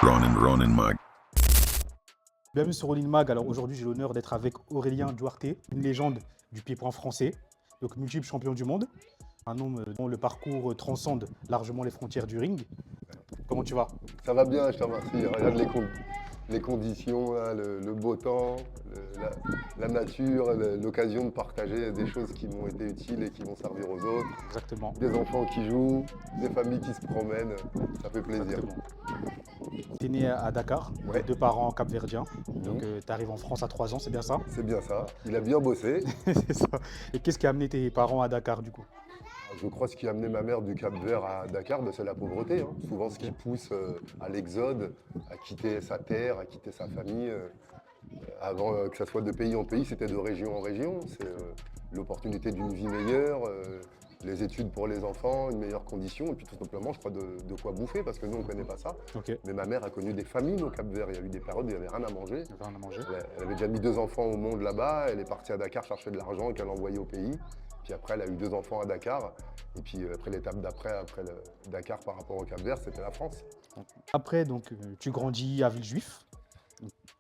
Ronin Mag. Bienvenue sur Ronin Mag. Alors aujourd'hui, j'ai l'honneur d'être avec Aurélien Duarte, une légende du pied-point français, donc multiple champion du monde. Un homme dont le parcours transcende largement les frontières du ring. Comment tu vas? Ça va bien, je te remercie. Regarde les conditions, là, le beau temps, la nature, l'occasion de partager des choses qui m'ont été utiles et qui vont servir aux autres. Exactement. Des enfants qui jouent, des familles qui se promènent, ça fait plaisir. Tu es né à Dakar, Ouais. deux parents capverdiens. Donc tu arrives en France à 3 ans, c'est bien ça? C'est bien ça, il a bien bossé. C'est ça. Et qu'est-ce qui a amené tes parents à Dakar du coup? Je crois ce qui a amené ma mère du Cap-Vert à Dakar, c'est la pauvreté. Hein. Souvent ce qui pousse à l'exode, à quitter sa terre, à quitter sa famille. Avant que ça soit de pays en pays, c'était de région en région. C'est l'opportunité d'une vie meilleure, les études pour les enfants, une meilleure condition, et puis tout simplement, je crois, de quoi bouffer, parce que nous, on ne connaît pas ça. Ok. Mais ma mère a connu des famines au Cap-Vert. Il y a eu des périodes où il n'y avait rien à manger. Rien à manger. Elle avait déjà mis 2 enfants au monde là-bas. Elle est partie à Dakar chercher de l'argent qu'elle envoyait au pays. Puis après, elle a eu 2 enfants à Dakar. Et puis après l'étape d'après, après le Dakar par rapport au Cap-Vert, c'était la France. Après, donc, tu grandis à Villejuif,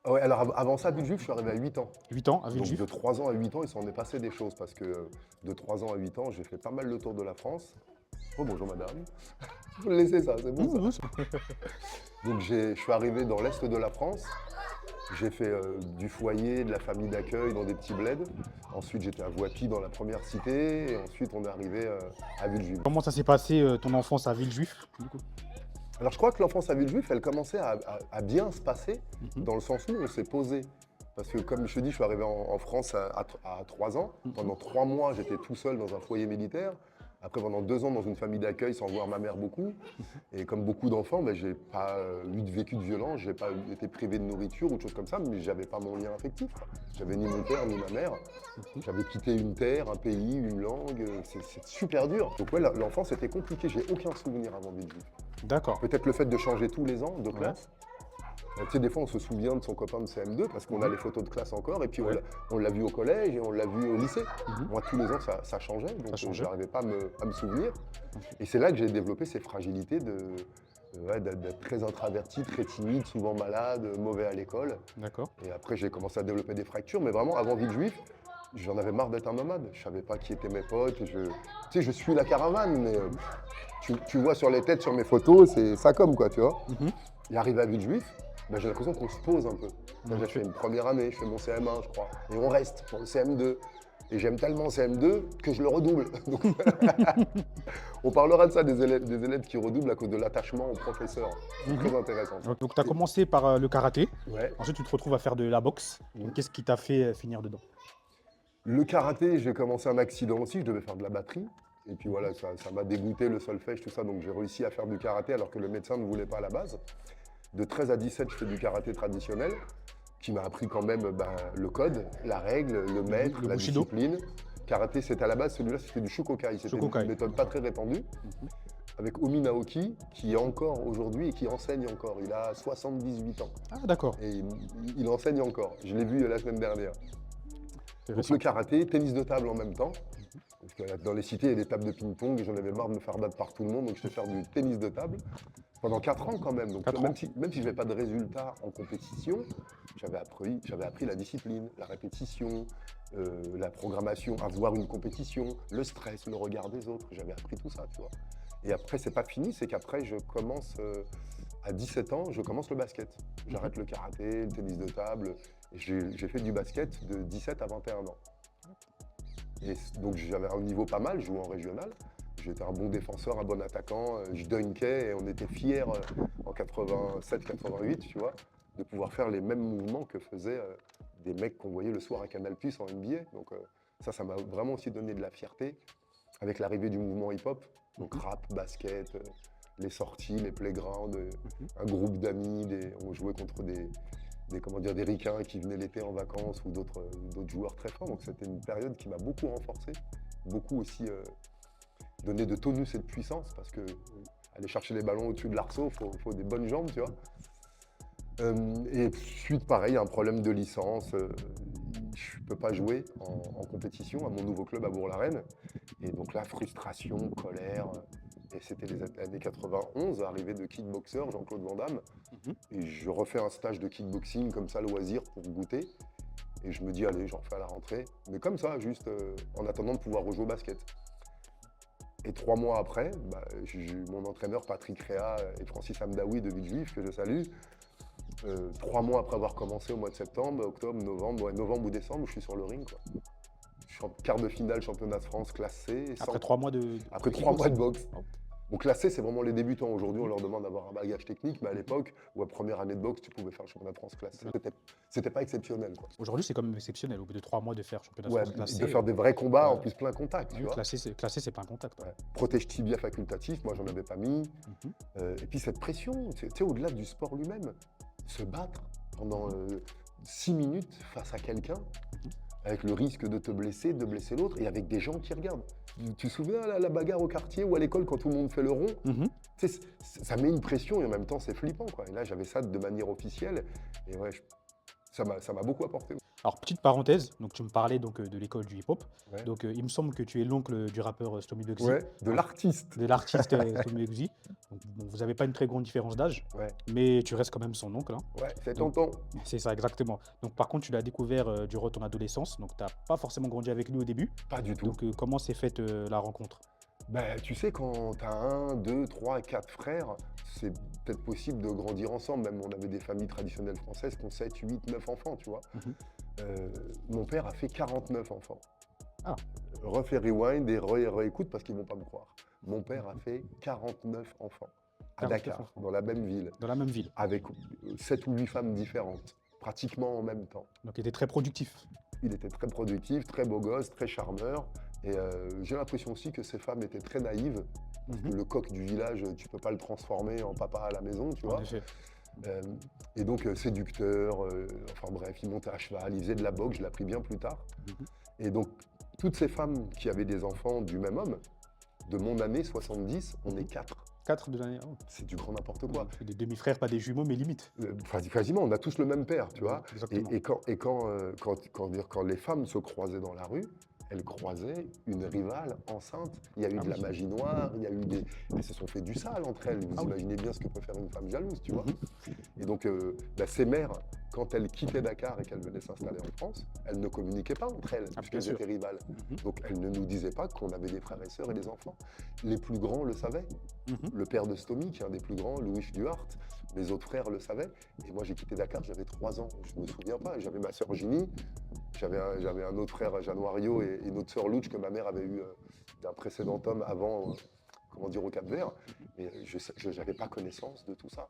Ouais, alors avant ça, à Villejuif, je suis arrivé à 8 ans. 8 ans à Donc Villejuif. de 3 ans à 8 ans, il s'en est passé des choses parce que de 3 ans à 8 ans, j'ai fait pas mal le tour de la France. Oh bonjour madame. Vous le laissez ça, c'est bon ça. Donc je suis arrivé dans l'est de la France. J'ai fait du foyer, de la famille d'accueil dans des petits bleds. Ensuite j'étais à Voipy dans la première cité et ensuite on est arrivé à Villejuif. Comment ça s'est passé ton enfance à Villejuif du coup? Alors je crois que l'enfance à Villejuif, elle commençait à bien se passer dans le sens où on s'est posé. Parce que comme je te dis, je suis arrivé en France à 3 ans. Pendant 3 mois, j'étais tout seul dans un foyer militaire. Après, pendant 2 ans, dans une famille d'accueil sans voir ma mère beaucoup. Et comme beaucoup d'enfants, ben, j'ai pas eu de vécu de violence, j'ai pas été privé de nourriture ou de choses comme ça, mais j'avais pas mon lien affectif. J'avais ni mon père ni ma mère. J'avais quitté une terre, un pays, une langue. C'est super dur. Donc ouais, l'enfance était compliquée. J'ai aucun souvenir avant Villejuif. D'accord. Peut-être le fait de changer tous les ans de classe. Tu sais, des fois, on se souvient de son copain de CM2 parce qu'on a les photos de classe encore, et puis on l'a vu au collège et on l'a vu au lycée. Moi, tous les ans, ça changeait, donc je n'arrivais pas à me souvenir. Et c'est là que j'ai développé ces fragilités d'être très introverti, très timide, souvent malade, mauvais à l'école. D'accord. Et après, j'ai commencé à développer des fractures, mais vraiment, avant Villejuif, j'en avais marre d'être un nomade. Je savais pas qui étaient mes potes. Tu sais, je suis la caravane, mais tu vois sur les têtes, sur mes photos, c'est ça comme quoi, tu vois. Et arrivé à Villejuif, ben, j'ai l'impression qu'on se pose un peu. J'ai fait une première année, je fais mon CM1, je crois. Et on reste pour le CM2. Et j'aime tellement CM2 que je le redouble. Donc, on parlera de ça, des élèves qui redoublent à cause de l'attachement au professeur. C'est très intéressant. Donc tu as commencé par le karaté. Ouais. Ensuite, tu te retrouves à faire de la boxe. Donc, qu'est-ce qui t'a fait finir dedans? Le karaté, j'ai commencé un accident aussi, je devais faire de la batterie. Et puis voilà, ça m'a dégoûté, le solfège, tout ça. Donc j'ai réussi à faire du karaté alors que le médecin ne voulait pas à la base. De 13 à 17, je fais du karaté traditionnel, qui m'a appris quand même le code, la règle, le maître, le la Bushido. discipline. Karaté, c'était à la base, celui-là, c'était du Shukokai. C'était Shukokai. une méthode pas très répandue. Avec Omi Naoki, qui est encore aujourd'hui et qui enseigne encore. Il a 78 ans. Ah, d'accord. Et il enseigne encore. Je l'ai vu la semaine dernière. Donc Intéressant. le karaté, tennis de table en même temps. Parce que dans les cités, il y a des tables de ping-pong et j'en avais marre de me faire battre par tout le monde, donc je vais faire du tennis de table pendant 4 ans quand même. Donc 4 même ans. si je n'avais pas de résultats en compétition, j'avais appris la discipline, la répétition, la programmation, avoir une compétition, le stress, le regard des autres. J'avais appris tout ça, tu vois. Et après, c'est pas fini, c'est qu'après, je commence à 17 ans, je commence le basket. J'arrête le karaté, le tennis de table. J'ai fait du basket de 17 à 21 ans. Et donc j'avais un niveau pas mal, je jouais en régional. J'étais un bon défenseur, un bon attaquant, je dunkais et on était fiers en 87-88, tu vois, de pouvoir faire les mêmes mouvements que faisaient des mecs qu'on voyait le soir à Canal+ en NBA. Donc ça m'a vraiment aussi donné de la fierté avec l'arrivée du mouvement hip-hop. Donc rap, basket, les sorties, les playgrounds, un groupe d'amis, on jouait contre des ricains qui venaient l'été en vacances ou d'autres joueurs très forts. Donc c'était une période qui m'a beaucoup renforcé, beaucoup aussi donné de tonus et de puissance parce que aller chercher les ballons au-dessus de l'arceau, faut des bonnes jambes, tu vois. Et suite, pareil, un problème de licence. Je ne peux pas jouer en compétition à mon nouveau club à Bourg-la-Reine. Et donc là, frustration, colère. Et c'était les années 91, arrivée de kickboxer, Jean-Claude Van Damme. Mhm. Et je refais un stage de kickboxing comme ça, loisir, pour goûter. Et je me dis, allez, j'en fais à la rentrée. Mais comme ça, juste en attendant de pouvoir rejouer au basket. Et 3 mois après, j'ai eu mon entraîneur Patrick Réa et Francis Hamdaoui de Villejuif, que je salue. 3 mois après avoir commencé au mois de septembre, octobre, novembre, novembre ou décembre, je suis sur le ring, quoi. Je suis en quart de finale championnat de France classé. Après 3 mois Après 3 mois de boxe. Donc classé, c'est vraiment les débutants. Aujourd'hui, on leur demande d'avoir un bagage technique, mais à l'époque, ou à première année de boxe, tu pouvais faire le championnat de France classé. C'était pas exceptionnel, quoi. Aujourd'hui, c'est quand même exceptionnel. Au bout de 3 mois de faire championnat de Ouais, France classé. de faire des vrais combats, ouais. en plus plein contact, tu vois. Classé, c'est pas un contact. Ouais. Protège tibia facultatif, moi j'en avais pas mis. Et puis cette pression, tu sais, au-delà du sport lui-même, se battre pendant 6 minutes face à quelqu'un, avec le risque de te blesser, de blesser l'autre, et avec des gens qui regardent. Tu te souviens la bagarre au quartier ou à l'école quand tout le monde fait le rond? Tu sais, ça met une pression et en même temps c'est flippant, quoi. Et là j'avais ça de manière officielle, et ouais, ça m'a beaucoup apporté. Alors, petite parenthèse, donc tu me parlais donc, de l'école du hip-hop. Ouais. Donc, il me semble que tu es l'oncle du rappeur Stomy Bugsy. Ouais, de l'artiste. De l'artiste Stomy Bugsy. Donc, bon, vous n'avez pas une très grande différence d'âge, Ouais, mais tu restes quand même son oncle. Hein. ouais, c'est Donc, tonton. C'est ça, exactement. Donc, par contre, tu l'as découvert durant ton adolescence. Donc, tu n'as pas forcément grandi avec lui au début. Pas du tout. Donc, comment s'est faite la rencontre? Ben, tu sais, quand tu as 1, 2, 3, 4 frères, c'est peut-être possible de grandir ensemble. Même on avait des familles traditionnelles françaises qui ont 7, 8, 9 enfants, tu vois. Mon père a fait 49 enfants. Ah. Refais rewind et réécoute parce qu'ils ne vont pas me croire. Mon père a fait 49 enfants à 49 Dakar, enfants. dans la même ville, Dans la même ville. avec 7 ou 8 femmes différentes, pratiquement en même temps. Donc, il était très productif. Il était très productif, très beau gosse, très charmeur. Et j'ai l'impression aussi que ces femmes étaient très naïves. Le coq du village, tu peux pas le transformer en papa à la maison, tu vois. En effet. Et donc séducteur, enfin bref, il montait à cheval, il faisait de la boxe, je l'ai appris bien plus tard. Et donc toutes ces femmes qui avaient des enfants du même homme, de mon année 70, on est 4. 4 de l'année. Oh. C'est du grand n'importe quoi. C'est des demi-frères, pas des jumeaux, mais limite. Quasiment, on a tous le même père, tu vois. Exactement. Et quand les femmes se croisaient dans la rue, elles croisaient une rivale enceinte. Il y a eu de la magie noire, il y a eu des... Elles se sont fait du sale entre elles. Vous imaginez bien ce que peut faire une femme jalouse, tu vois. Et donc, ces mères, quand elles quittaient Dakar et qu'elles venaient s'installer en France, elles ne communiquaient pas entre elles, puisqu'elles étaient rivales. Donc, elles ne nous disaient pas qu'on avait des frères et sœurs et des enfants. Les plus grands le savaient. Le père de Stomy, qui est un des plus grands, Louis Duhart, mes autres frères le savaient. Et moi, j'ai quitté Dakar, j'avais 3 ans. Je ne me souviens pas. J'avais ma sœur Ginny. J'avais un autre frère, Januario, et une autre sœur Louch que ma mère avait eu d'un précédent homme avant, au Cap-Vert. Mais je n'avais pas connaissance de tout ça.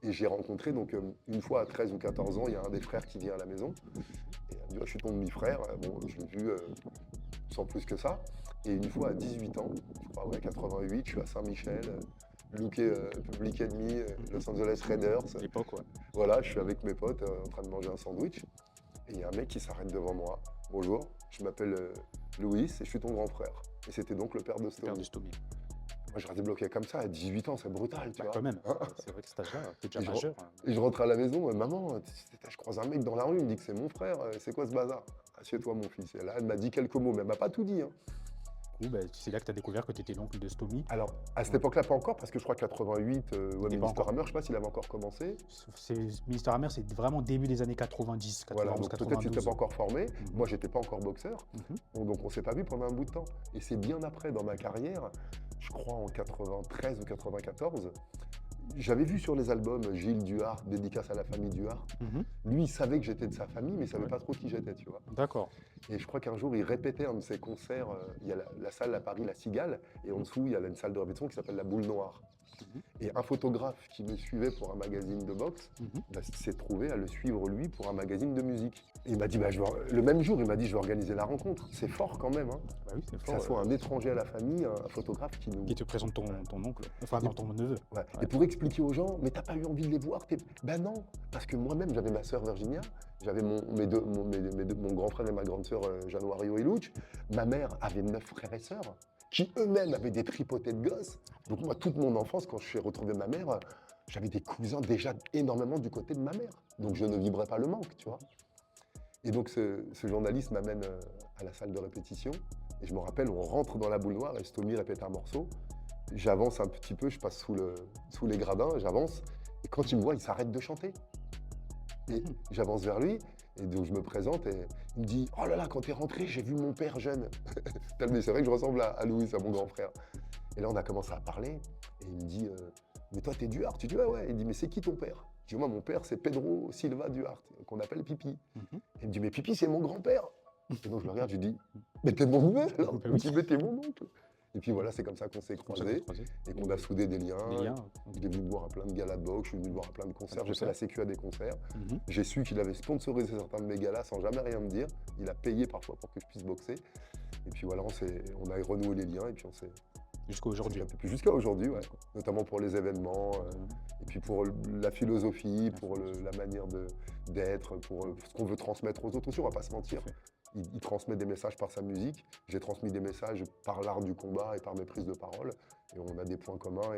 Et j'ai rencontré, donc, une fois à 13 ou 14 ans, il y a un des frères qui vient à la maison. Et il me dit, je suis ton demi-frère. Bon, je l'ai vu sans plus que ça. Et une fois à 18 ans, je crois, 88, je suis à Saint-Michel, looké Public Enemy, Los Angeles Raiders. À l'époque, ouais. Voilà, je suis avec mes potes en train de manger un sandwich. Et il y a un mec qui s'arrête devant moi. Bonjour, je m'appelle Louis et je suis ton grand frère. Et c'était donc le père de Stomy. Père de Stomy. Moi, je restais bloqué comme ça, à 18 ans, c'est brutal, tu vois. Quand même, c'est vrai que cet âge-là, t'es déjà majeur. Et je rentre à la maison, maman, je croise un mec dans la rue, il me dit que c'est mon frère, c'est quoi ce bazar? Assieds-toi, mon fils. Et là, elle m'a dit quelques mots, mais elle m'a pas tout dit. C'est là que tu as découvert que tu étais l'oncle de Stomy. Alors, à cette époque-là, pas encore, parce que je crois que 88, Ministre Hammer, je ne sais pas s'il avait encore commencé. Ministre Hammer, c'est vraiment début des années 90, 91, voilà, donc 92. peut-être qu'il n'était pas encore formé. Moi, je n'étais pas encore boxeur. Donc, on ne s'est pas vu pendant un bout de temps. Et c'est bien après, dans ma carrière, je crois en 93 ou 94, j'avais vu sur les albums Gilles Duhart, dédicace à la famille Duhart. Lui, il savait que j'étais de sa famille, mais il ne savait pas trop qui j'étais, tu vois. D'accord. Et je crois qu'un jour, il répétait un de ses concerts. Il y a la salle à Paris, la Cigale, et en dessous, il y a une salle de répétition qui s'appelle la Boule Noire. Et un photographe qui me suivait pour un magazine de boxe s'est trouvé à le suivre lui pour un magazine de musique. Et il m'a dit, le même jour, il m'a dit, je vais organiser la rencontre. C'est fort quand même. Hein. Bah oui, c'est Que fort. ça soit un étranger à la famille, un photographe qui nous... Qui te présente ton oncle, enfin non, ton neveu. Ouais. Et pour expliquer aux gens, mais t'as pas eu envie de les voir? Ben non, parce que moi-même, j'avais ma sœur Virginia, j'avais mon grand frère et ma grande sœur Januario et Louch. Ma mère avait 9 frères et sœurs qui eux-mêmes avaient des tripotés de gosses. Donc moi, toute mon enfance, quand je suis retrouvé ma mère, j'avais des cousins déjà énormément du côté de ma mère. Donc je ne vibrais pas le manque, tu vois. Et donc ce journaliste m'amène à la salle de répétition. Et je me rappelle, on rentre dans la Boule Noire et Stomy répète un morceau. j'avance un petit peu, je passe sous les gradins, j'avance. Et quand il me voit, il s'arrête de chanter. Et j'avance vers lui, et donc je me présente, et il me dit « Oh là là, quand t'es rentré, j'ai vu mon père jeune. » Mais c'est vrai que je ressemble à Louis, à mon grand frère. Et là, on a commencé à parler, et il me dit Mais toi, t'es Duarte? Tu dis « Ouais, ouais. » Il dit « Mais c'est qui ton père ?» Je dis « Moi, mon père, c'est Pedro Silva Duarte, qu'on appelle Pipi. » Il me dit « Mais Pipi, c'est mon grand-père. » Et donc je le regarde, je lui dis « Mais t'es mon neveu, alors ?» Il me dit « Mais t'es mon oncle. » Et puis voilà, c'est comme ça qu'on s'est croisés et qu'on a soudé des liens. Il est venu me voir à plein de galas de boxe, je suis venu me voir à plein de concerts. J'ai fait la sécu à des concerts. J'ai su qu'il avait sponsorisé certains de mes galas sans jamais rien me dire. Il a payé parfois pour que je puisse boxer. Et puis voilà, on a renoué les liens et puis on s'est... Jusqu'à aujourd'hui. Jusqu'à aujourd'hui, ouais. Notamment pour les événements, et puis pour la philosophie, pour la manière d'être, pour ce qu'on veut transmettre aux autres aussi, on va pas se mentir. Il transmet des messages par sa musique, j'ai transmis des messages par l'art du combat et par mes prises de parole, et on a des points communs,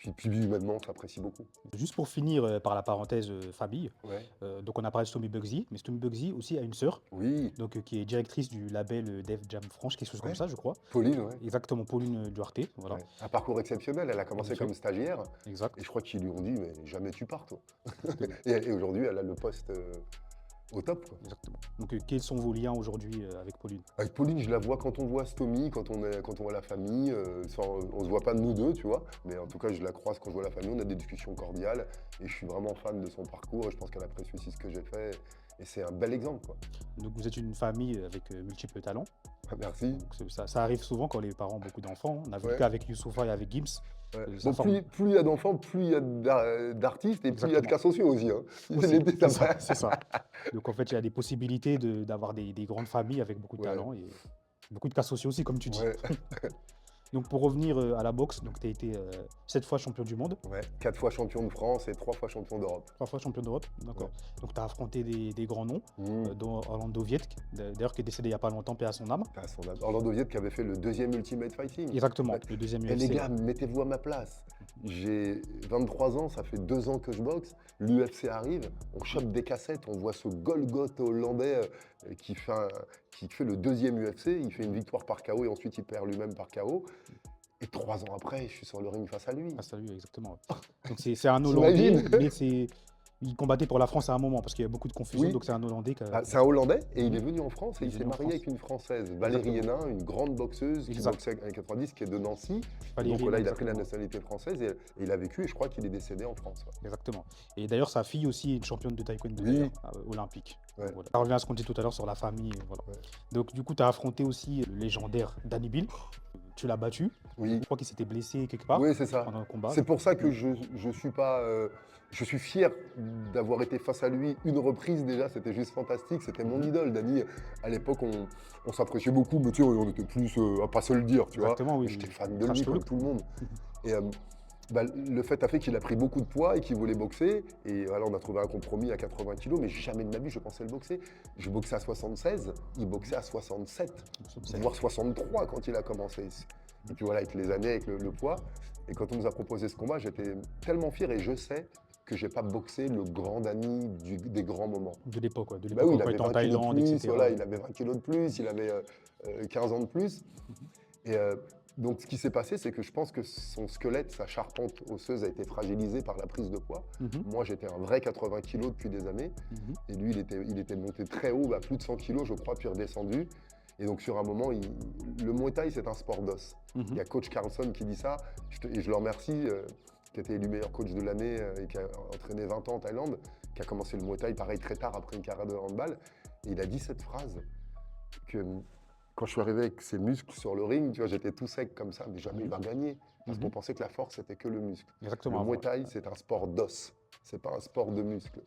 et puis humainement, on s'apprécie beaucoup. Juste pour finir par la parenthèse famille, Ouais. donc on a parlé de Stomy Bugsy, mais Stomy Bugsy aussi a une sœur, Oui, donc, qui est directrice du label Def Jam France, quelque chose comme Ouais. ça, je crois. Pauline, ouais. Exactement, Pauline Duarte, voilà. Ouais. Un parcours exceptionnel, elle a commencé Bien sûr. comme stagiaire, Exact. et je crois qu'ils lui ont dit, mais jamais tu pars, toi. Et aujourd'hui, elle a le poste au top, quoi. Exactement. Donc, quels sont vos liens aujourd'hui avec Pauline? Avec Pauline, je la vois quand on voit Stomy, quand on voit la famille. On se voit pas nous deux, tu vois. Mais en tout cas, je la croise quand je vois la famille. On a des discussions cordiales. Et je suis vraiment fan de son parcours. Je pense qu'elle apprécie aussi ce que j'ai fait. Et c'est un bel exemple, quoi. Donc, vous êtes une famille avec multiples talents. Merci. Donc, ça arrive souvent quand les parents ont beaucoup d'enfants. On a vu le Ouais. cas avec Youssoufa et avec Gims. Ouais. Ça Bon, forme- plus il y a d'enfants, plus il y a d'artistes et plus il y a de Exactement. cas sociaux aussi, hein. Aussi, Les deux, c'est ça ça, va. c'est ça. Donc en fait, il y a des possibilités d'avoir des grandes familles avec beaucoup de Ouais. talent et beaucoup de cas sociaux aussi, comme tu dis. Ouais. Donc pour revenir à la boxe, donc tu as été 7 fois champion du monde, Ouais. 4 fois champion de France et 3 fois champion d'Europe. 3 fois champion d'Europe, d'accord. Donc tu as affronté des grands noms, Mmh. dont Orlando Viet, d'ailleurs qui est décédé il n'y a pas longtemps, paix à son âme. Ah, Orlando Viet qui avait fait le 2e Ultimate Fighting. Exactement, Ouais. le deuxième Eh les UFC. gars, mettez-vous à ma place. J'ai 23 ans, ça fait 2 ans que je boxe. L'UFC arrive, on chope des cassettes, on voit ce Golgoth hollandais qui fait le 2e UFC. Il fait une victoire par KO et ensuite il perd lui-même par KO. Et 3 ans après, je suis sur le ring face à lui. Ah, salut, exactement. Donc c'est un Hollandais, T'imagines? mais il combattait pour la France à un moment parce qu'il y a beaucoup de confusion. Oui. Donc c'est un Hollandais qui a... Ah, c'est un Hollandais et il est venu en France et Il est il s'est venu en marié France. avec une Française, Valérie Hénin, une grande boxeuse qui Exact. boxait en 90, qui est de Nancy. Valérie Donc là, Hénin, il a pris la exactement. nationalité française et il a vécu et je crois qu'il est décédé en France. Ouais. Exactement. Et d'ailleurs, sa fille aussi est une championne de taekwondo Oui. d'ailleurs, olympique. Ouais. Donc, voilà. Ça revient à ce qu'on dit tout à l'heure sur la famille. Voilà. Ouais. Donc du coup, tu as affronté aussi le légendaire Danny Bill. Tu l'as battu. Oui. Je crois qu'il s'était blessé quelque part Oui, c'est ça. pendant le combat. C'est pour ça que je suis pas. Je suis fier d'avoir été face à lui une reprise déjà, c'était juste fantastique, c'était mon idole. Danny, à l'époque, on s'appréciait beaucoup, mais tu sais, on était plus à pas se le dire, tu Exactement, vois. oui. J'étais fan de Trash lui comme talk. tout le monde. Et le fait a fait qu'il a pris beaucoup de poids et qu'il voulait boxer. Et voilà, on a trouvé un compromis à 80 kilos, mais jamais de ma vie je pensais le boxer. Je boxais à 76, il boxait à 67, voire 63 quand il a commencé. Et puis voilà, avec les années, avec le poids. Et quand on nous a proposé ce combat, j'étais tellement fier et je sais que j'ai pas boxé le grand Danny des grands moments. De l'époque, ouais. De Bah l'époque oui, il quand il avait était en 20 kilos de Thaïlande, plus, etc. voilà, il avait 20 kilos de plus, il avait 15 ans de plus. Et donc ce qui s'est passé, c'est que je pense que son squelette, sa charpente osseuse a été fragilisée par la prise de poids. Moi, j'étais un vrai 80 kilos depuis des années. Et lui, il était monté très haut, à plus de 100 kilos, je crois, puis redescendu. Et donc sur un moment, le Muay Thai, c'est un sport d'os. Il y a coach Carlson qui dit ça, et je le remercie, qui a été élu meilleur coach de l'année et qui a entraîné 20 ans en Thaïlande, qui a commencé le Muay Thai, pareil, très tard, après une carrière de handball. Et il a dit cette phrase, que quand je suis arrivé avec ses muscles sur le ring, tu vois, j'étais tout sec comme ça, mais jamais il va gagner. Parce qu'on pensait que la force, c'était que le muscle. Exactement. Le Muay Thai, c'est un sport d'os, c'est pas un sport de muscles.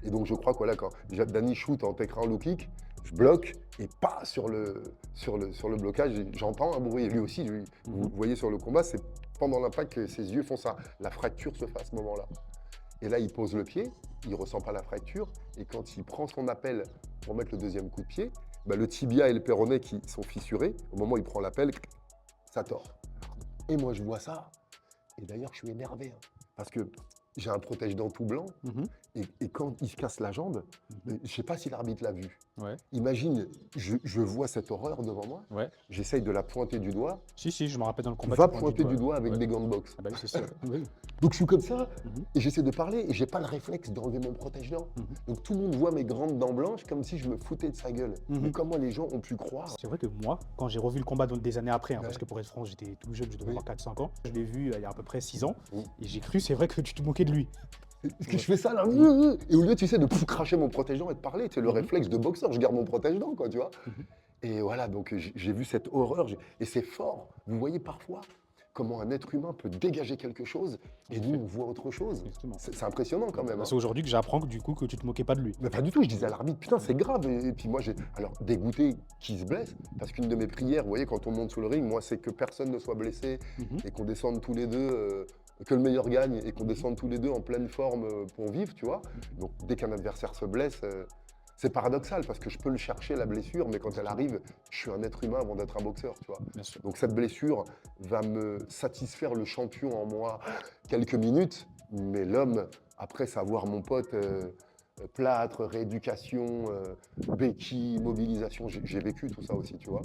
Et donc je crois que voilà, quand Danny shoot en takedown low kick, je bloque et pas sur le blocage, j'entends un bruit. Et lui aussi, vous voyez sur le combat, c'est pendant l'impact que ses yeux font ça. La fracture se fait à ce moment-là. Et là, il pose le pied, il ressent pas la fracture. Et quand il prend son appel pour mettre le deuxième coup de pied, bah, le tibia et le péroné qui sont fissurés, au moment où il prend l'appel, ça tord. Et moi, je vois ça. Et d'ailleurs, je suis énervé. Hein, parce que j'ai un protège-dents tout blanc. Et quand il se casse la jambe, je ne sais pas si l'arbitre l'a vu. Ouais, Imagine, je vois cette horreur devant moi, ouais. j'essaye de la pointer du doigt, Si, je me rappelle dans le tu combat, vas tu pointes du pointer doigt. du doigt avec Ouais. des gants de boxe. Ah bah oui, c'est ça. Oui. Donc je suis comme ça, Mhm, et j'essaie de parler, et j'ai pas le réflexe d'enlever mon protège-dents. mhm, Donc tout le monde voit mes grandes dents blanches comme si je me foutais de sa gueule. mhm. Mais comment les gens ont pu croire? C'est vrai que moi, quand j'ai revu le combat des années après, hein, parce Ouais. que pour être franc, j'étais tout jeune, je devais Oui. avoir 4-5 ans, je l'ai vu il y a à peu près 6 ans, Oui. et j'ai cru, c'est vrai que tu te moquais de lui. Est-ce que Ouais. je fais ça là? Et au lieu, tu sais, de cracher mon protège-dents et de parler, c'est le Mhm, réflexe de boxeur, je garde mon protège-dents, quoi, tu vois. mhm. Et voilà, donc j'ai vu cette horreur, et c'est fort. Vous voyez parfois comment un être humain peut dégager quelque chose, et nous, Effet- on voit autre chose. Effectivement. C'est impressionnant quand même. Bah, Hein. c'est aujourd'hui que j'apprends que du coup que tu te moquais pas de lui. Mais pas du tout, je disais à l'arbitre, putain, c'est grave. Et puis moi, j'ai. Alors, dégoûté qui se blesse, parce qu'une de mes prières, vous voyez, quand on monte sous le ring, moi, c'est que personne ne soit blessé Mhm, et qu'on descende tous les deux, que le meilleur gagne et qu'on descende tous les deux en pleine forme pour vivre, tu vois. Donc, dès qu'un adversaire se blesse, c'est paradoxal, parce que je peux le chercher, la blessure, mais quand elle arrive, je suis un être humain avant d'être un boxeur, tu vois. bien sûr. Donc, cette blessure va me satisfaire le champion en moi quelques minutes, mais l'homme, après savoir mon pote. Plâtre, rééducation, béquille, mobilisation, j'ai vécu tout ça aussi, tu vois.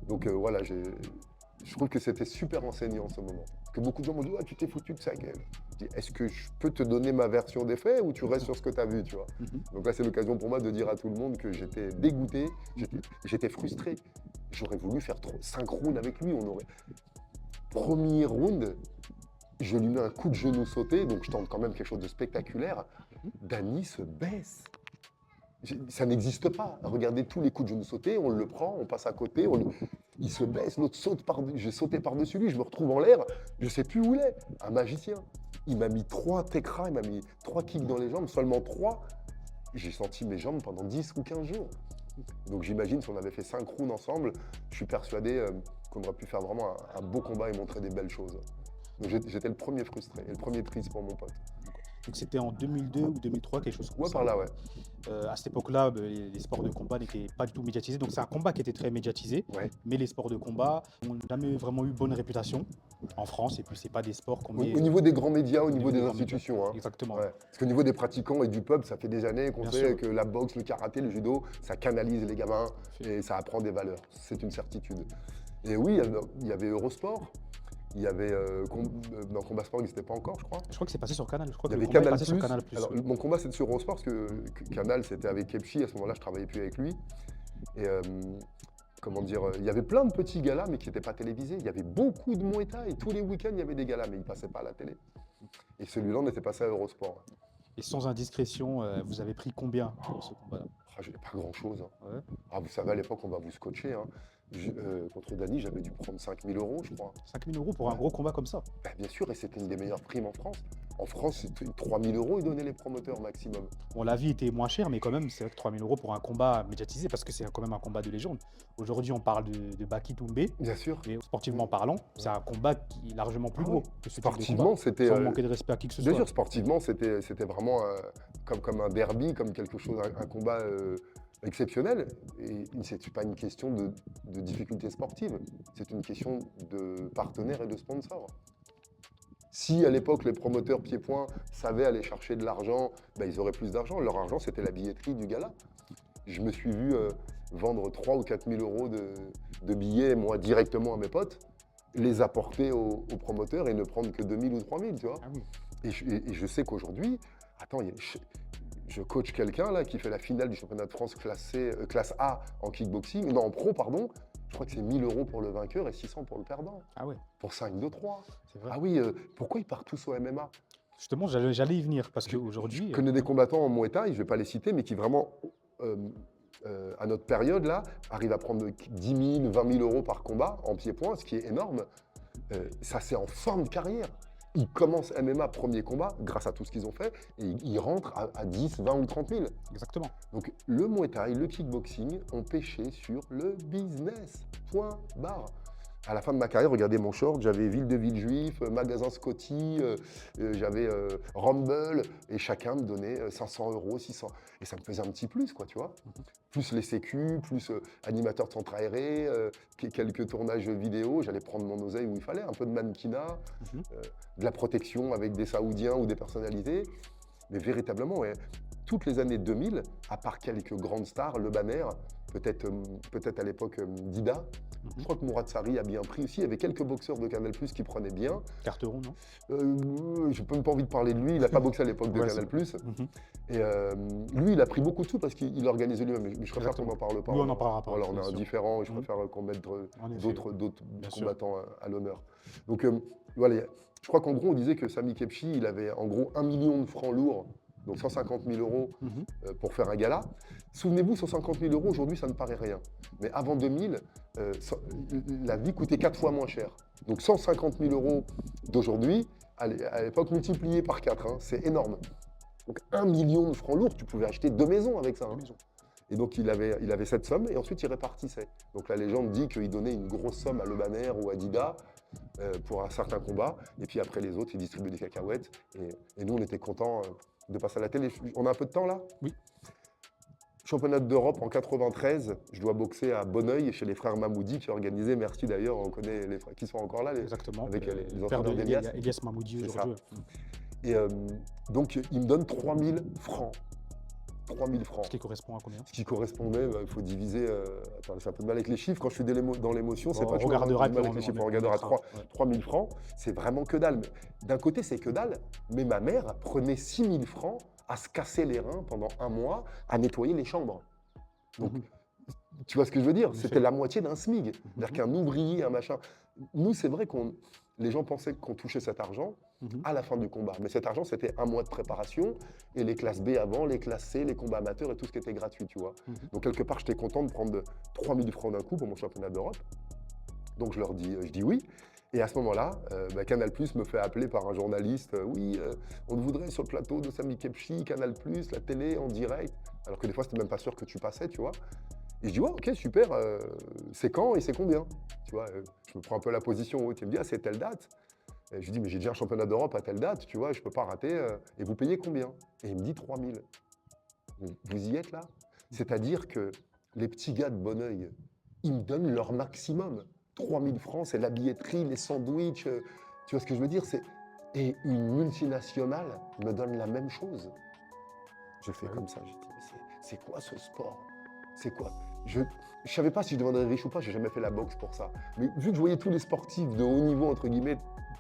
Donc voilà, je trouve que c'était super enseignant ce moment. Parce que beaucoup de gens m'ont dit, ouais, tu t'es foutu de sa gueule. Je dis, est-ce que je peux te donner ma version des faits ou tu restes sur ce que tu as vu, tu vois. Mhm, Donc là, c'est l'occasion pour moi de dire à tout le monde que j'étais dégoûté, j'étais frustré. J'aurais voulu faire 5 rounds avec lui, on aurait... Premier round, je lui mets un coup de genou sauté, donc je tente quand même quelque chose de spectaculaire. Dany se baisse. Ça n'existe pas. Regardez tous les coups de genou sautés, on le prend, on passe à côté, il se baisse, l'autre saute j'ai sauté par-dessus lui, je me retrouve en l'air, je ne sais plus où il est. Un magicien. Il m'a mis 3 tekras, il m'a mis 3 kicks dans les jambes, seulement 3. J'ai senti mes jambes pendant 10 ou 15 jours. Donc j'imagine si on avait fait 5 rounds ensemble, je suis persuadé qu'on aurait pu faire vraiment un beau combat et montrer des belles choses. Donc j'étais le premier frustré et le premier triste pour mon pote. Donc c'était en 2002 ou 2003, quelque chose comme Ouais, ça. par là, ouais. À cette époque-là, les sports de combat n'étaient pas du tout médiatisés. Donc c'est un combat qui était très médiatisé, Ouais. mais les sports de combat n'ont jamais vraiment eu bonne réputation en France. Et puis c'est pas des sports qu'on Au, met au niveau des grands médias, au niveau des grands médias. institutions. Hein. Exactement. Ouais. Parce qu'au niveau des pratiquants et du peuple, ça fait des années qu'on Bien sait sûr. que la boxe, le karaté, le judo, ça canalise les gamins Fait. et ça apprend des valeurs. C'est une certitude. Et oui, il y avait Eurosport, il y avait non, Combat Sport n'existait pas encore, je crois. Je crois que c'est passé sur Canal. Je crois Il y que le avait combat est Canal+. passé sur Canal+. Alors, mon combat, c'est sur Eurosport parce que Canal, c'était avec Kepchi. À ce moment-là, je travaillais plus avec lui. Et comment dire, il y avait plein de petits galas, mais qui n'étaient pas télévisés. Il y avait beaucoup de Muay Thai. Tous les week-ends, il y avait des galas, mais ils ne passaient pas à la télé. Et celui-là, on était passé à Eurosport. Et sans indiscrétion, vous avez pris combien pour ce combat-là? Ah, j'ai pas grand-chose. Hein. Ouais. Ah, vous savez, à l'époque, on va vous scotcher. Hein. Contre Dany, j'avais dû prendre 5 000 €, je crois. 5 000 € pour un gros combat comme ça? Ben, bien sûr, et c'était une des meilleures primes en France. En France, c'était 3 000 €, ils donnaient les promoteurs maximum. Bon, la vie était moins chère, mais quand même, c'est vrai que 3 000 € pour un combat médiatisé, parce que c'est quand même un combat de légende. Aujourd'hui, on parle de Baki Doumbé, Bien sûr. mais sportivement parlant, c'est un combat qui est largement plus Ah gros oui. que ce type de Sportivement, combat, c'était. sans manquer de respect à qui que ce Bien soit. sûr, sportivement, c'était vraiment comme un derby, comme quelque chose, un combat exceptionnel. Et c'est pas une question de difficulté sportive, c'est une question de partenaires et de sponsors. Si à l'époque les promoteurs pieds-points savaient aller chercher de l'argent, ben, ils auraient plus d'argent. Leur argent, c'était la billetterie du gala. Je me suis vu vendre 3 ou 4 000 € de billets, moi, directement à mes potes, les apporter aux promoteurs et ne prendre que 2 000 ou 3 000, tu vois. Ah oui. Et je sais qu'aujourd'hui, attends, je coach quelqu'un là qui fait la finale du championnat de France classe A en kickboxing, non, en pro, pardon. Je crois que c'est 1 000 € pour le vainqueur et 600 pour le perdant. Ah ouais, Pour 5-2-3. c'est vrai. Ah oui, pourquoi ils partent tous au MMA? Justement, j'allais y venir, parce qu'aujourd'hui, Je connais des combattants en Muay Thai, je ne vais pas les citer, mais qui vraiment, à notre période là, arrivent à prendre 10 000, 20 000 € par combat en pied-point, ce qui est énorme. Ça, c'est en fin de carrière. Ils commencent MMA premier combat, grâce à tout ce qu'ils ont fait, et ils rentrent à 10, 20 ou 30 000. exactement. Donc le Muay Thai, le kickboxing ont pêché sur le business. Point barre. À la fin de ma carrière, regardez mon short, j'avais Ville de Villejuif, Magasin Scotty, j'avais Rumble, et chacun me donnait 500 €, 600. Et ça me faisait un petit plus, quoi, tu vois. Plus les sécu, plus animateur de centre aéré, quelques tournages vidéo, j'allais prendre mon oseille où il fallait, un peu de mannequinat, de la protection avec des Saoudiens ou des personnalités. Mais véritablement, ouais, toutes les années 2000, à part quelques grandes stars, Le Banner, peut-être à l'époque Dida, je crois que Mourad Sari a bien pris aussi. Il y avait quelques boxeurs de Canal+ qui prenaient bien. Carteron, non? J'ai même pas envie de parler de lui, il n'a pas boxé à l'époque de Ouais, Canal+. Mhm. Et lui, il a pris beaucoup de sous parce qu'il organisait lui-même. Mais je préfère qu'on Exactement. n'en parle pas. Nous, on n'en parlera pas. Voilà, on est bien sûr. indifférent et je Mhm. préfère qu'on mette En effet, d'autres bien sûr. combattants à l'honneur. Donc voilà, je crois qu'en gros, on disait que Sami Kebchi, il avait en gros 1 million de francs lourds, donc 150 000 euros Mhm. pour faire un gala. Souvenez-vous, 150 000 euros, aujourd'hui, ça ne paraît rien. Mais avant 2000, la vie coûtait 4 fois moins cher. Donc 150 000 euros d'aujourd'hui, à l'époque, multiplié par 4, hein, c'est énorme. Donc 1 million de francs lourds, tu pouvais acheter 2 maisons avec ça. Hein. Et donc il avait cette somme et ensuite il répartissait. Donc la légende dit qu'il donnait une grosse somme à Le Banner ou à Dida pour un certain combat. Et puis après les autres, il distribuait des cacahuètes. Et nous, on était contents de passer à la télé. On a un peu de temps là? Oui. Championnat d'Europe en 93, je dois boxer à Bonneuil chez les frères Mahmoudi qui organisaient, merci d'ailleurs, on connaît les frères qui sont encore là, Exactement. avec les Le père entraîneurs d'Elias. Elias Mahmoudi C'est aujourd'hui. Et donc il me donne 3000 francs. 3000 francs. Ce qui correspond à combien? Ce qui correspondait, il faut diviser. Attends, j'ai un peu de mal avec les chiffres. Quand je suis dans l'émotion, c'est Bon, pas on toujours regardera, mal avec puis les chiffres. on On regardera mettra, ouais. 3000 francs, c'est vraiment que dalle. D'un côté, c'est que dalle, mais ma mère prenait 6000 francs à se casser les reins pendant un mois, à nettoyer les chambres. Donc, Mhm. tu vois ce que je veux dire? En C'était effet. la moitié d'un SMIG. C'est-à-dire qu'un ouvrier, un machin. Nous, c'est vrai les gens pensaient qu'on touchait cet argent Mhm. à la fin du combat. Mais cet argent, c'était un mois de préparation et les classes B avant, les classes C, les combats amateurs et tout ce qui était gratuit, tu vois. Mhm. Donc, quelque part, j'étais content de prendre 3000 francs d'un coup pour mon championnat d'Europe. Donc, je dis oui. Et à ce moment-là, Canal+ me fait appeler par un journaliste. Oui, on te voudrait sur le plateau de Sami Kebchi, Canal+, la télé, en direct. Alors que des fois, c'était même pas sûr que tu passais, tu vois. Et je dis, ouais, ok, super, c'est quand et c'est combien? Tu vois, je me prends un peu la position où tu me dis, ah, c'est telle date. Et je lui dis, mais j'ai déjà un championnat d'Europe à telle date, tu vois, je peux pas rater. Et vous payez combien? Et il me dit 3000. Vous y êtes là? C'est-à-dire que les petits gars de Bonneuil, ils me donnent leur maximum. 3000 francs, c'est la billetterie, les sandwichs, tu vois ce que je veux dire? Et une multinationale me donne la même chose. J'ai fait comme ça, j'ai dit, mais c'est quoi ce sport? C'est quoi? Je ne savais pas si je deviendrais riche ou pas, j'ai jamais fait la boxe pour ça. Mais vu que je voyais tous les sportifs de haut niveau, entre guillemets,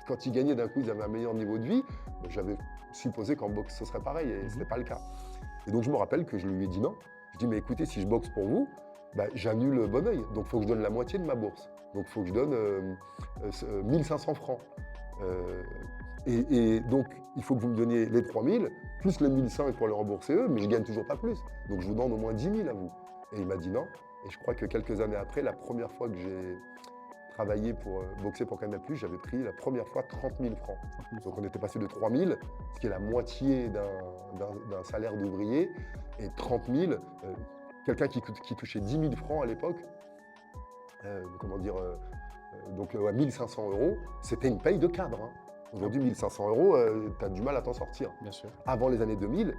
quand ils gagnaient d'un coup, ils avaient un meilleur niveau de vie, ben, j'avais supposé qu'en boxe, ce serait pareil, et ce n'était pas le cas. Et donc je me rappelle que je lui ai dit non. Je dis, mais écoutez, si je boxe pour vous, ben, j'annule Bonneuil, donc il faut que je donne la moitié de ma bourse. Donc il faut que je donne 1500 francs. Et donc, il faut que vous me donniez les 3000, plus les 1500 pour les rembourser eux, mais je ne gagne toujours pas plus. Donc, je vous demande au moins 10 000 à vous. Et il m'a dit non. Et je crois que quelques années après, la première fois que j'ai travaillé pour boxer pour Canal+, j'avais pris la première fois 30 000 francs. Donc, on était passé de 3 000, ce qui est la moitié d'un salaire d'ouvrier, et 30 000, quelqu'un qui touchait 10 000 francs à l'époque, donc à 1500 €, c'était une paye de cadre. Hein. Aujourd'hui, 1500 €, tu as du mal à t'en sortir. Bien sûr. Avant les années 2000,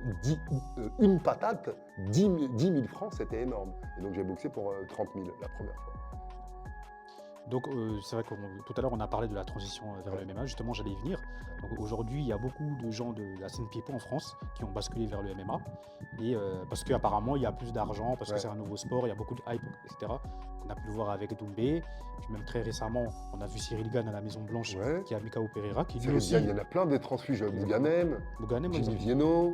une patate, 10 000 francs, c'était énorme. Et donc j'ai boxé pour 30 000 la première fois. Donc c'est vrai que tout à l'heure on a parlé de la transition vers le MMA, justement j'allais y venir. Donc aujourd'hui il y a beaucoup de gens de la scène pied-point en France qui ont basculé vers le MMA, et parce qu'apparemment il y a plus d'argent, parce que c'est un nouveau sport, il y a beaucoup de hype, etc. On a pu le voir avec Doumbé, puis même très récemment on a vu Cyril Gane à la Maison Blanche qui a mis KO Pereira, qui lui aussi... Il y en a plein des transfuges, Bouganem, Jimmy Vienno,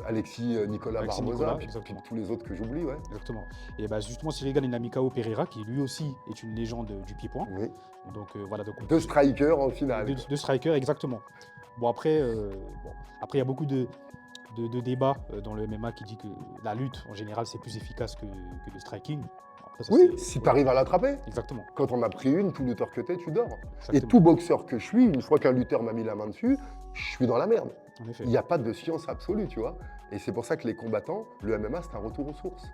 Alexis Nicolas Barbosa, puis tous les autres que j'oublie. Ouais. Exactement. Et bah justement Cyril Gane il a mis KO Pereira, qui lui aussi est une légende du pied-point. Oui. Donc voilà. Donc, deux strikers en finale. Deux strikers, exactement. Bon après, il y a beaucoup de débats dans le MMA qui dit que la lutte en général c'est plus efficace que le striking. Après, ça, oui, si tu arrives à l'attraper. Exactement. Quand on a pris une, tout lutteur que t'es, tu dors. Exactement. Et tout boxeur que je suis, une fois qu'un lutteur m'a mis la main dessus, je suis dans la merde. En effet. Il n'y a pas de science absolue, tu vois. Et c'est pour ça que les combattants, le MMA, c'est un retour aux sources.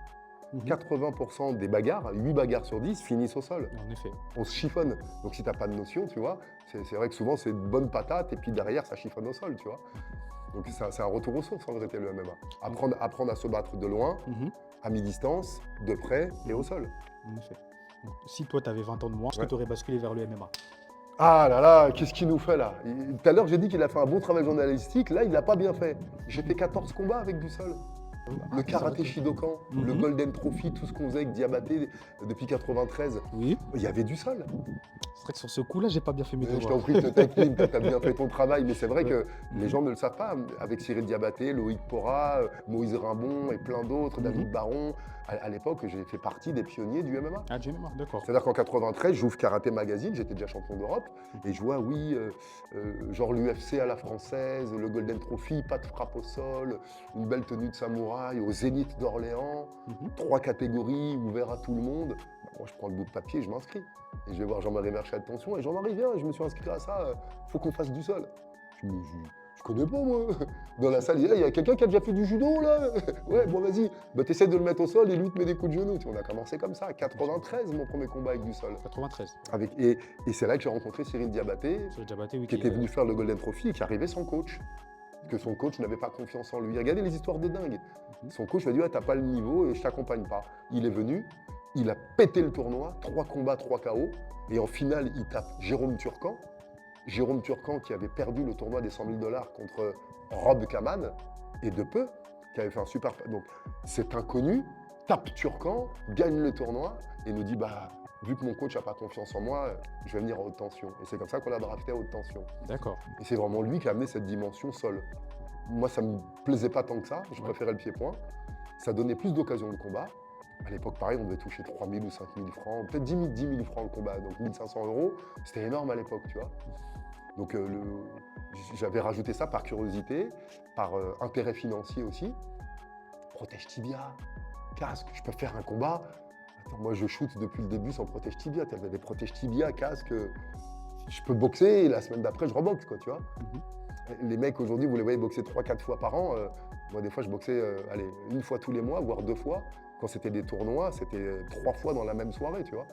80% des bagarres, 8 bagarres sur 10 finissent au sol. En effet. On se chiffonne. Donc si tu n'as pas de notion, tu vois, c'est vrai que souvent c'est une bonne patate et puis derrière ça chiffonne au sol, tu vois. Donc c'est un retour aux sources en vérité le MMA. Apprendre à se battre de loin, à mi-distance, de près et au sol. En effet. Donc, si toi tu avais 20 ans de moins, est-ce que tu aurais basculé vers le MMA? Ah là là, qu'est-ce qu'il nous fait là? Tout à l'heure, j'ai dit qu'il a fait un bon travail journalistique. Là, il l'a pas bien fait. J'ai fait 14 combats avec du sol. Le karaté Shidokan, le Golden Trophy, tout ce qu'on faisait avec Diabaté depuis 93, Oui. il y avait du sol. C'est vrai que sur ce coup-là, j'ai pas bien fait mes Je devoirs. t'en prie, je te taquine, t'as bien fait ton travail, mais c'est vrai que les gens ne le savent pas. Avec Cyril Diabaté, Loïc Pora, Moïse Rimbon et plein d'autres, David Baron, à l'époque, j'ai fait partie des pionniers du MMA. Ah, du MMA, d'accord. C'est-à-dire qu'en 93, j'ouvre Karaté Magazine, j'étais déjà champion d'Europe, et je vois, oui, genre l'UFC à la française, le Golden Trophy, pas de frappe au sol, une belle tenue de samouraï au Zénith d'Orléans, 3 catégories ouvertes à tout le monde. Bah, moi, je prends le bout de papier, je m'inscris. Et je vais voir Jean-Marie Merchat de Tension, et Jean-Marie, viens, je me suis inscrit à ça, faut qu'on fasse du sol. Je connais pas, moi. Dans la salle, il y a quelqu'un qui a déjà fait du judo, là. Ouais, bon, vas-y. Bah, t'essaies de le mettre au sol et lui te met des coups de genou. Tu vois, on a commencé comme ça. 93, mon premier combat avec du sol. 93. Et c'est là que j'ai rencontré Cyril Diabaté, Sur le Diabaté, oui. qui était venu faire le Golden Trophy et qui arrivait sans coach. Parce que son coach n'avait pas confiance en lui. Regardez les histoires de dingue. Son coach lui a dit, ouais, t'as pas le niveau et je t'accompagne pas. Il est venu, il a pété le tournoi, 3 combats, 3 KO. Et en finale, il tape Jérôme Turcan. Jérôme Turcan qui avait perdu le tournoi des 100 000 $ contre Rob Kaman, et de peu, qui avait fait un super... Donc cet inconnu tape Turcan, gagne le tournoi, et nous dit, bah, vu que mon coach n'a pas confiance en moi, je vais venir à haute tension. Et c'est comme ça qu'on l'a drafté à haute tension. D'accord. Et c'est vraiment lui qui a amené cette dimension sol. Moi, ça me plaisait pas tant que ça, je préférais le pied-point. Ça donnait plus d'occasions de combat. À l'époque, pareil, on devait toucher 3 000 ou 5 000 francs, peut-être 10 000 francs le combat, donc 1 500 €. C'était énorme à l'époque, tu vois. Donc j'avais rajouté ça par curiosité, par intérêt financier aussi. Protège tibia, casque, je peux faire un combat. Attends, moi je shoot depuis le début sans protège tibia. Tu as des protège tibia, casque. Je peux boxer et la semaine d'après je reboxe, quoi, tu vois. Les mecs aujourd'hui, vous les voyez boxer 3-4 fois par an. Moi des fois je boxais allez, 1 fois tous les mois, voire 2 fois. Quand c'était des tournois, c'était 3 fois dans la même soirée, tu vois.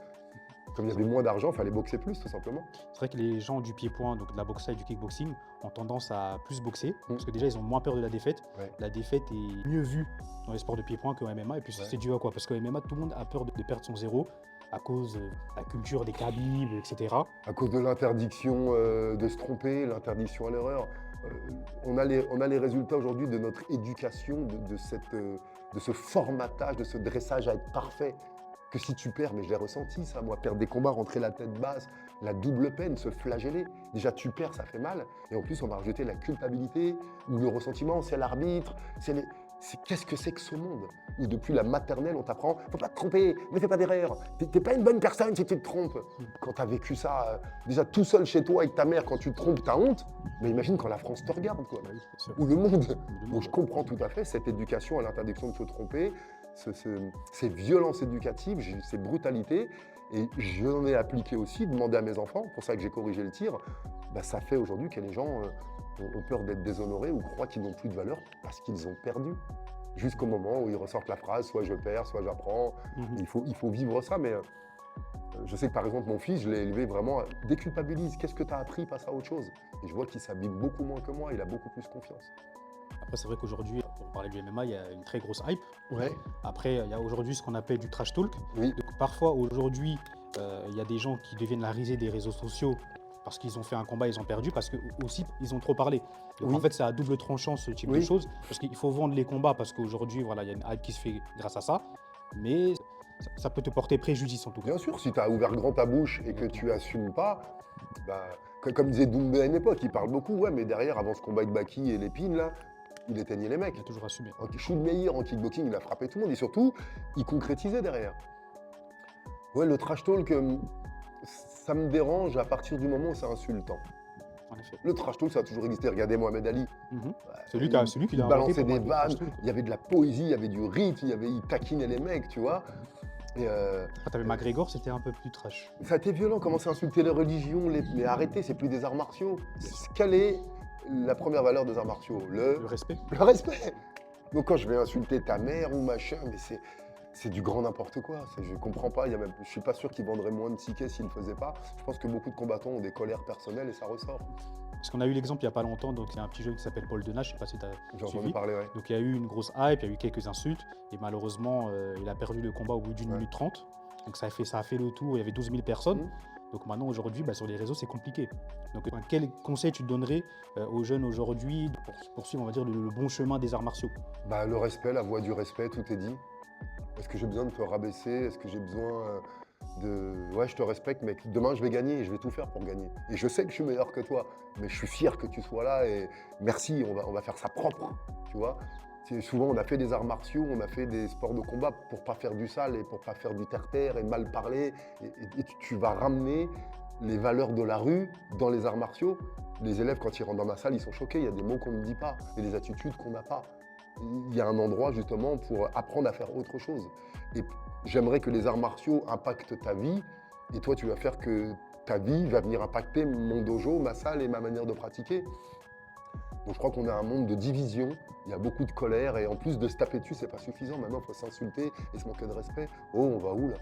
Comme il y avait moins d'argent, il fallait boxer plus, tout simplement. C'est vrai que les gens du pied-point, donc de la boxe et du kickboxing, ont tendance à plus boxer, parce que déjà, ils ont moins peur de la défaite. Ouais. La défaite est mieux vue dans les sports de pied-point qu'au MMA. Et puis, c'est dû à quoi? Parce qu'au MMA, tout le monde a peur de perdre son zéro à cause de la culture des Khabib, etc. À cause de l'interdiction de se tromper, l'interdiction à l'erreur. On a les résultats aujourd'hui de notre éducation, de ce formatage, de ce dressage à être parfait. Que si tu perds, mais je l'ai ressenti ça, moi, perdre des combats, rentrer la tête basse, la double peine, se flageller. Déjà, tu perds, ça fait mal. Et en plus, on va rajouter la culpabilité ou le ressentiment, c'est l'arbitre. Qu'est-ce que c'est que ce monde où depuis la maternelle, on t'apprend, faut pas te tromper, ne fais pas d'erreur. T'es pas une bonne personne si tu te trompes. Quand t'as vécu ça, déjà tout seul chez toi avec ta mère, quand tu te trompes, t'as honte. Mais imagine quand la France te regarde, quoi. Ou le monde. Donc je comprends tout à fait cette éducation à l'interdiction de se tromper. Ces violences éducatives, ces brutalités, et j'en ai appliqué aussi, demandé à mes enfants, pour ça que j'ai corrigé le tir, bah ça fait aujourd'hui que les gens ont peur d'être déshonorés ou croient qu'ils n'ont plus de valeur parce qu'ils ont perdu. Jusqu'au moment où ils ressortent la phrase, soit je perds, soit j'apprends. Il faut vivre ça, mais je sais que par exemple mon fils, je l'ai élevé vraiment, déculpabilise, qu'est-ce que tu as appris, passe à autre chose. Et je vois qu'il s'abîme beaucoup moins que moi, il a beaucoup plus confiance. Après, c'est vrai qu'aujourd'hui, pour parler du MMA, il y a une très grosse hype. Ouais. Après, il y a aujourd'hui ce qu'on appelle du trash talk. Oui. Donc, parfois, aujourd'hui, il y a des gens qui deviennent la risée des réseaux sociaux parce qu'ils ont fait un combat, ils ont perdu, parce que aussi ils ont trop parlé. Donc Oui. en fait, c'est à double tranchant ce type de choses, parce qu'il faut vendre les combats, parce qu'aujourd'hui, voilà, il y a une hype qui se fait grâce à ça, mais ça peut te porter préjudice en tout cas. Bien sûr, si tu as ouvert grand ta bouche et que tu assumes pas, bah, comme disait Doumbé à une époque, il parle beaucoup, ouais, mais derrière, avant ce combat avec Baki et Lépine, là, il éteignait les mecs. Il a toujours assumé. Schulmeyer en kickboxing, il a frappé tout le monde et surtout, il concrétisait derrière. Ouais, le trash talk, ça me dérange à partir du moment où c'est insultant. En effet. Le trash talk, ça a toujours existé. Regardez Mohamed Ali. Celui qui Il a balançait des inventé vannes, il y avait de la poésie, il y avait du rythme, il taquinait les mecs, tu vois. Et t'avais McGregor, c'était un peu plus trash. ça a été violent, commencer à insulter les religions, mais arrêtez, c'est plus des arts martiaux. Quelle est la première valeur des arts martiaux? Le respect. Le respect. Donc quand je vais insulter ta mère ou machin, mais c'est du grand n'importe quoi. Je comprends pas, je suis pas sûr qu'ils vendraient moins de tickets s'ils le faisaient pas. Je pense que beaucoup de combattants ont des colères personnelles et ça ressort. Parce qu'on a eu l'exemple il n'y a pas longtemps, donc il y a un petit jeune qui s'appelle Paul Denach, je sais pas si tu as J'ai entendu suivi. parler, ouais. Donc il y a eu une grosse hype, il y a eu quelques insultes, et malheureusement, il a perdu le combat au bout d'1 minute 30. Donc ça a fait le tour, il y avait 12 000 personnes. Donc maintenant, aujourd'hui, sur les réseaux, c'est compliqué. Donc quel conseil tu donnerais aux jeunes aujourd'hui pour poursuivre, on va dire, le bon chemin des arts martiaux? Bah, le respect, la voie du respect, tout est dit. Est-ce que j'ai besoin de te rabaisser? Est-ce que j'ai besoin de... Ouais, je te respecte, mec. Demain, je vais gagner et je vais tout faire pour gagner. Et je sais que je suis meilleur que toi, mais je suis fier que tu sois là et merci, on va faire ça propre, tu vois. Souvent, on a fait des arts martiaux, on a fait des sports de combat pour pas faire du sale et pour pas faire du terre-terre et mal parler. Et tu vas ramener les valeurs de la rue dans les arts martiaux. Les élèves, quand ils rentrent dans ma salle, ils sont choqués. Il y a des mots qu'on ne dit pas et des attitudes qu'on n'a pas. Il y a un endroit justement pour apprendre à faire autre chose. Et j'aimerais que les arts martiaux impactent ta vie et toi tu vas faire que ta vie va venir impacter mon dojo, ma salle et ma manière de pratiquer. Donc je crois qu'on a un monde de division, il y a beaucoup de colère et en plus de se taper dessus, c'est pas suffisant. Maintenant, il faut s'insulter et se manquer de respect. Oh, on va où là?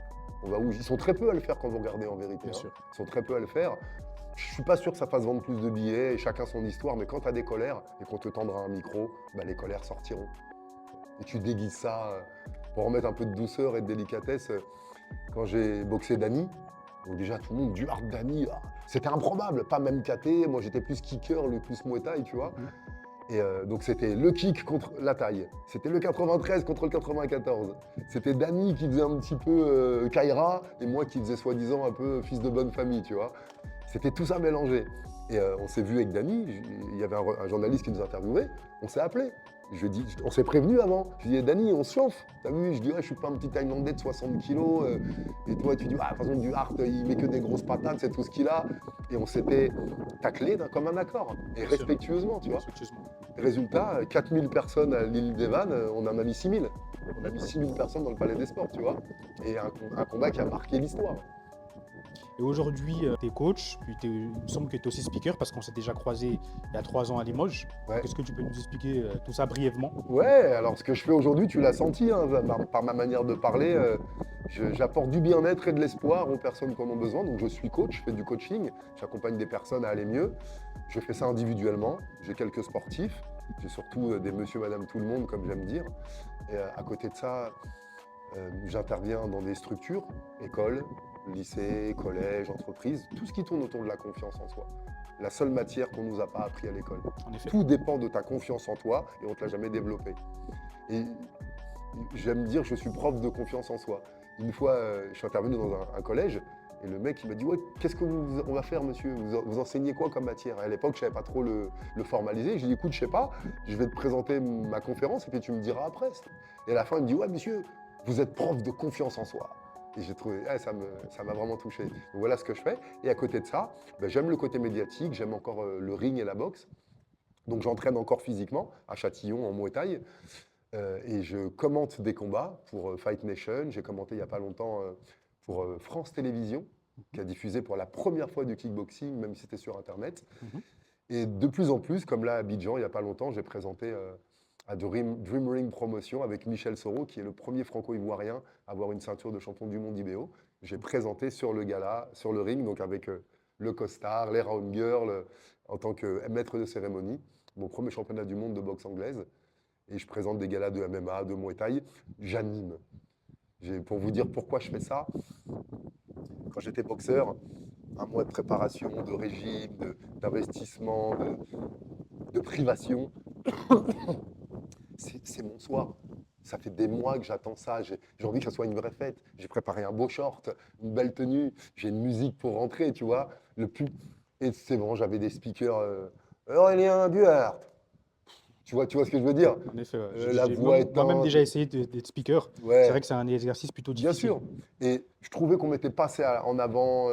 On va où? Ils sont très peu à le faire quand vous regardez en vérité. Bien sûr. Ils sont très peu à le faire. Je suis pas sûr que ça fasse vendre plus de billets et chacun son histoire, mais quand tu as des colères et qu'on te tendra un micro, les colères sortiront. Et tu déguises ça pour remettre un peu de douceur et de délicatesse. Quand j'ai boxé Dany, donc déjà tout le monde, du hard Dany, c'était improbable, pas même KT, moi j'étais plus kicker, lui plus Muay Thai, tu vois. Et donc c'était le kick contre la taille, c'était le 93 contre le 94. C'était Dany qui faisait un petit peu Kaira et moi qui faisais soi-disant un peu fils de bonne famille, tu vois. C'était tout ça mélangé. Et on s'est vu avec Dany, il y avait un journaliste qui nous interviewait, on s'est appelé. Je lui ai dit, on s'est prévenu avant. Je lui ai dit, Dany, on se chauffe. T'as vu, je dis, ouais, je suis pas un petit Thaïlandais de 60 kilos. Et toi, tu dis, ah, de toute façon, du hard, il met que des grosses patates, c'est tout ce qu'il a. Et on s'était taclé comme un accord. Et respectueusement, tu vois. Respectueusement. Résultat, 4000 personnes à l'île d'Evan, on en a mis 6000. On a mis 6000 personnes dans le Palais des Sports, tu vois. Et un combat qui a marqué l'histoire. Et aujourd'hui, tu es coach, puis il me semble que tu es aussi speaker parce qu'on s'est déjà croisé il y a 3 ans à Limoges. Ouais. Est-ce que tu peux nous expliquer tout ça brièvement? Ouais, alors ce que je fais aujourd'hui, tu l'as senti, hein, par ma manière de parler, j'apporte du bien-être et de l'espoir aux personnes qui en ont besoin. Donc je suis coach, je fais du coaching, j'accompagne des personnes à aller mieux. Je fais ça individuellement, j'ai quelques sportifs, j'ai surtout des monsieur, madame, tout le monde, comme j'aime dire. Et à côté de ça, j'interviens dans des structures, écoles, lycées, collèges, entreprises, tout ce qui tourne autour de la confiance en soi. La seule matière qu'on ne nous a pas appris à l'école. En effet. Tout dépend de ta confiance en toi et on ne te l'a jamais développé. Et j'aime dire que je suis prof de confiance en soi. Une fois, je suis intervenu dans un collège et le mec il m'a dit ouais, qu'est-ce qu'on va faire monsieur, vous enseignez quoi comme matière? À l'époque, je ne savais pas trop le formaliser. Je lui ai dit écoute, je sais pas, je vais te présenter ma conférence et puis tu me diras après. Et à la fin, il me dit ouais monsieur, vous êtes prof de confiance en soi. Et j'ai trouvé, ça m'a vraiment touché. Donc voilà ce que je fais. Et à côté de ça, j'aime le côté médiatique, j'aime encore le ring et la boxe. Donc j'entraîne encore physiquement à Châtillon en Muay Thai. Et je commente des combats pour Fight Nation. J'ai commenté il n'y a pas longtemps pour France Télévisions, qui a diffusé pour la première fois du kickboxing, même si c'était sur Internet. Et de plus en plus, comme là à Abidjan, il n'y a pas longtemps, j'ai présenté à Dream Ring Promotion avec Michel Soro, qui est le premier franco-ivoirien à avoir une ceinture de champion du monde IBO. J'ai présenté sur le gala, sur le ring, donc avec le costard, les round girls, en tant que maître de cérémonie, mon premier championnat du monde de boxe anglaise. Et je présente des galas de MMA, de Muay Thai. J'anime. Pour vous dire pourquoi je fais ça, quand j'étais boxeur, un mois de préparation, de régime, d'investissement, de privation, c'est mon soir. Ça fait des mois que j'attends ça. J'ai envie que ça soit une vraie fête. J'ai préparé un beau short, une belle tenue. J'ai une musique pour rentrer, tu vois. Et c'est bon, j'avais des speakers. Aurélien Buart. Tu vois ce que je veux dire? En effet, La voix éteinte. Moi-même déjà essayé d'être speaker. Ouais. C'est vrai que c'est un exercice plutôt Bien difficile. sûr. Et je trouvais qu'on m'était pas assez en avant.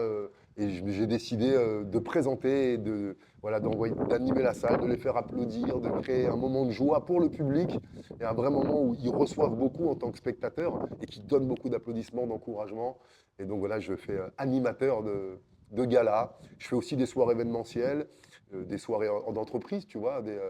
Et j'ai décidé de présenter, d'animer la salle, de les faire applaudir, de créer un moment de joie pour le public et un vrai moment où ils reçoivent beaucoup en tant que spectateurs et qui donnent beaucoup d'applaudissements, d'encouragement. Et donc voilà, je fais animateur de gala. Je fais aussi des soirées événementielles, des soirées d'entreprise, tu vois, des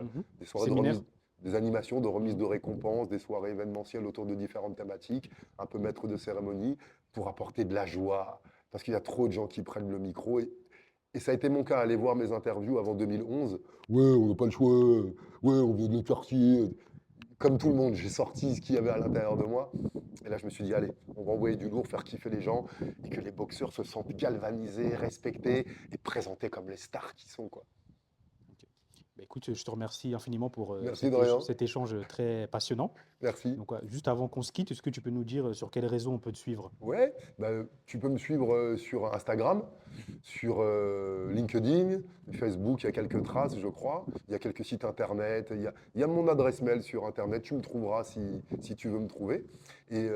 soirées de remise, des animations de remise de récompenses, des soirées événementielles autour de différentes thématiques, un peu maître de cérémonie, pour apporter de la joie. Parce qu'il y a trop de gens qui prennent le micro. Et ça a été mon cas. Allez voir mes interviews avant 2011. Ouais, on n'a pas le choix. Ouais, on vient de le quartier. comme tout le monde, j'ai sorti ce qu'il y avait à l'intérieur de moi. Et là, je me suis dit, allez, on va envoyer du lourd, faire kiffer les gens et que les boxeurs se sentent galvanisés, respectés et présentés comme les stars qui sont, quoi. Ok. Bah, écoute, je te remercie infiniment pour Merci de rien. cet échange très passionnant. Merci. Donc, ouais, juste avant qu'on se quitte, est-ce que tu peux nous dire sur quelles réseaux on peut te suivre? Ouais, bah, tu peux me suivre sur Instagram, sur LinkedIn, Facebook, il y a quelques traces, je crois. Il y a quelques sites internet, il y a mon adresse mail sur internet, tu me trouveras si tu veux me trouver. Et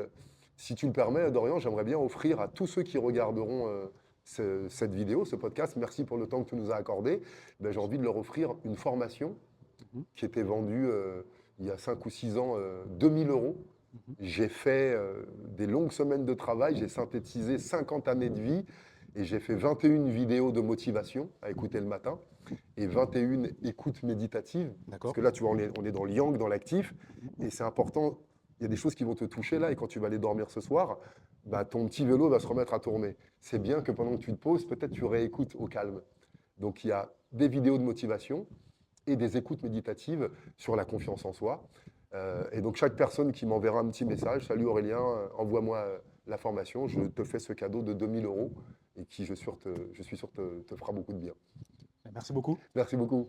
si tu le permets, Dorian, j'aimerais bien offrir à tous ceux qui regarderont cette vidéo, ce podcast, merci pour le temps que tu nous as accordé. Ben, j'ai envie de leur offrir une formation Mhm, qui était vendue il y a 5 ou 6 ans, 2000 euros. mhm. J'ai fait des longues semaines de travail, j'ai synthétisé 50 années de vie et j'ai fait 21 vidéos de motivation à écouter le matin et 21 écoutes méditatives. Parce D'accord. que là, tu vois, on est dans le yang, dans l'actif, Mhm. et c'est important. Il y a des choses qui vont te toucher là, et quand tu vas aller dormir ce soir, bah, ton petit vélo va se remettre à tourner. C'est bien que pendant que tu te poses, peut-être tu réécoutes au calme. Donc il y a des vidéos de motivation et des écoutes méditatives sur la confiance en soi. Et donc chaque personne qui m'enverra un petit message, salut Aurélien, envoie-moi la formation, je te fais ce cadeau de 2000 euros et qui, je suis sûr, te fera beaucoup de bien. Merci beaucoup. Merci beaucoup.